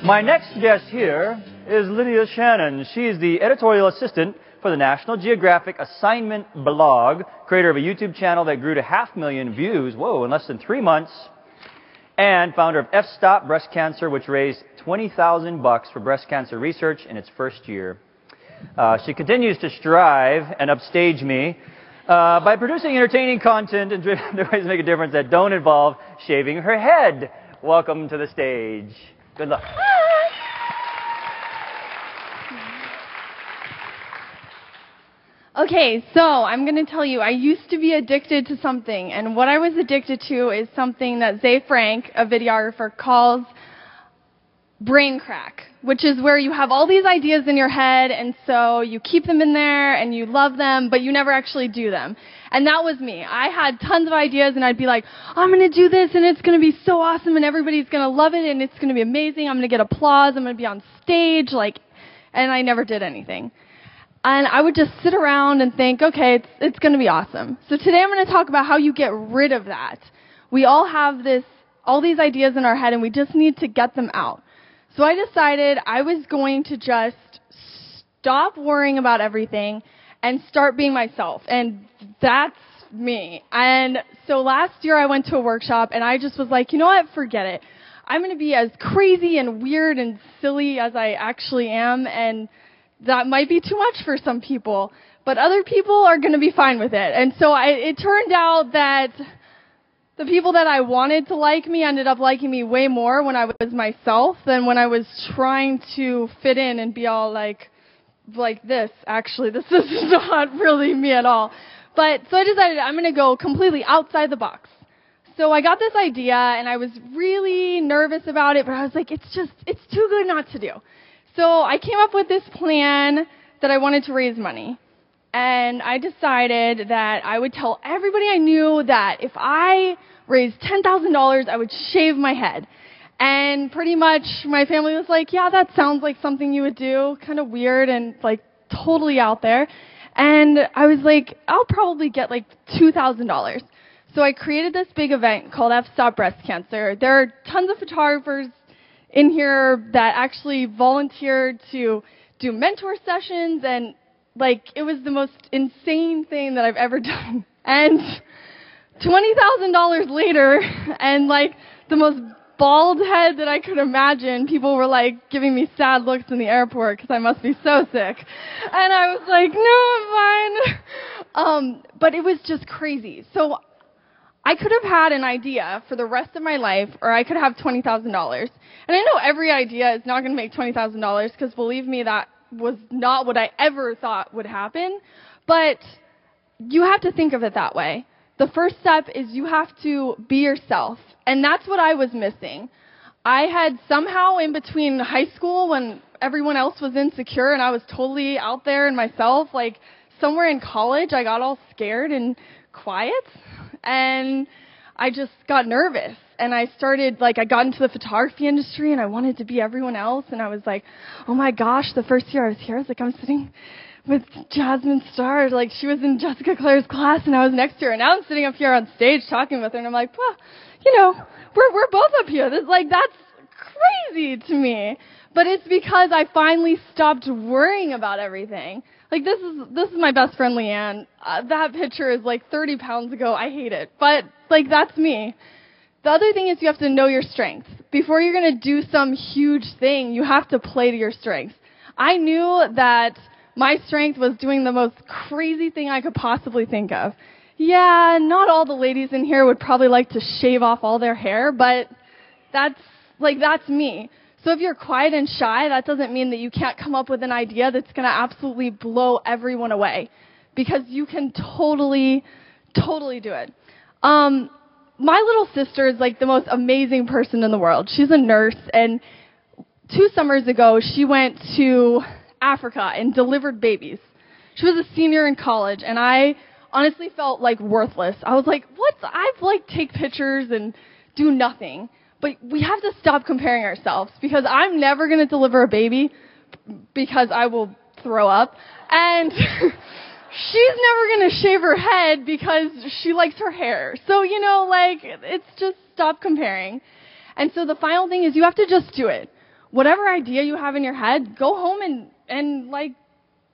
My next guest here is Lydia Shannon. She is the editorial assistant for the National Geographic Assignment blog, creator of a YouTube channel that grew to 500,000 views, in less than 3 months, and founder of F-Stop Breast Cancer, which raised $20,000 for breast cancer research in its first year. She continues to strive and upstage me by producing entertaining content and ways to make a difference that don't involve shaving her head. Welcome to the stage. Good luck. Okay, so I'm going to tell you, I used to be addicted to something, and what I was addicted to is something that Zay Frank, a videographer, calls brain crack, which is where you have all these ideas in your head, and so you keep them in there, and you love them, but you never actually do them. And that was me. I had tons of ideas, and I'd be like, I'm going to do this, and it's going to be so awesome, and everybody's going to love it, and it's going to be amazing. I'm going to get applause. I'm going to be on stage, and I never did anything. And I would just sit around and think, okay, it's going to be awesome. So today I'm going to talk about how you get rid of that. We all have all these ideas in our head, and we just need to get them out. So I decided I was going to just stop worrying about everything and start being myself. And that's me. And so last year I went to a workshop, and I just was like, you know what, forget it. I'm going to be as crazy and weird and silly as I actually am, and that might be too much for some people, but other people are going to be fine with it. And so it turned out that the people that I wanted to like me ended up liking me way more when I was myself than when I was trying to fit in and be all like this. Actually, this is not really me at all. But so I decided I'm going to go completely outside the box. So I got this idea, and I was really nervous about it, but I was like, it's too good not to do. So I came up with this plan that I wanted to raise money. And I decided that I would tell everybody I knew that if I raised $10,000, I would shave my head. And pretty much my family was like, yeah, that sounds like something you would do, kind of weird and totally out there. And I was like, I'll probably get $2,000. So I created this big event called F-Stop Breast Cancer. There are tons of photographers in here that actually volunteered to do mentor sessions, and it was the most insane thing that I've ever done. And $20,000 later, and the most bald head that I could imagine, people were giving me sad looks in the airport because I must be so sick. And I was like, no, I'm fine. But it was just crazy. So I could have had an idea for the rest of my life, or I could have $20,000. And I know every idea is not going to make $20,000, because believe me, that was not what I ever thought would happen. But you have to think of it that way. The first step is you have to be yourself. And that's what I was missing. I had somehow in between high school, when everyone else was insecure and I was totally out there in myself, somewhere in college, I got all scared and quiet. And I just got nervous, and I started, I got into the photography industry, and I wanted to be everyone else, and I was like, oh my gosh, the first year I was here, I was like, I'm sitting with Jasmine Starr, she was in Jessica Claire's class, and I was next to her, and now I'm sitting up here on stage talking with her, and I'm like, well, we're both up here, that's crazy to me, but it's because I finally stopped worrying about everything. This is my best friend, Leanne. That picture is 30 pounds ago. I hate it. But, that's me. The other thing is you have to know your strengths. Before you're going to do some huge thing, you have to play to your strengths. I knew that my strength was doing the most crazy thing I could possibly think of. Yeah, not all the ladies in here would probably like to shave off all their hair, but that's me. So if you're quiet and shy, that doesn't mean that you can't come up with an idea that's going to absolutely blow everyone away, because you can totally do it. My little sister is the most amazing person in the world. She's a nurse, and 2 summers ago, she went to Africa and delivered babies. She was a senior in college, and I honestly felt worthless. I was like, what? I've take pictures and do nothing. But we have to stop comparing ourselves, because I'm never going to deliver a baby because I will throw up. And she's never going to shave her head because she likes her hair. So, it's just stop comparing. And so the final thing is you have to just do it. whatever idea you have in your head, go home and like,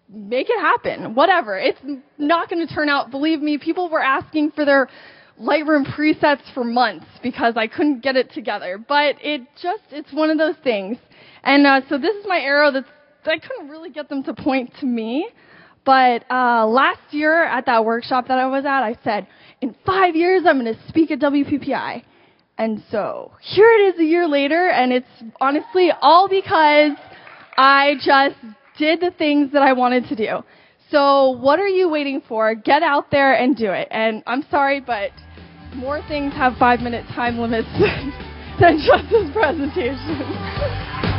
make it happen. Whatever. It's not going to turn out. Believe me, people were asking for their Lightroom presets for months because I couldn't get it together. But it's one of those things. And so this is my arrow I couldn't really get them to point to me. But last year at that workshop that I was at, I said, in 5 years, I'm going to speak at WPPI. And so here it is a year later, and it's honestly all because I just did the things that I wanted to do. So what are you waiting for? Get out there and do it. And I'm sorry, but more things have 5-minute time limits than just this presentation.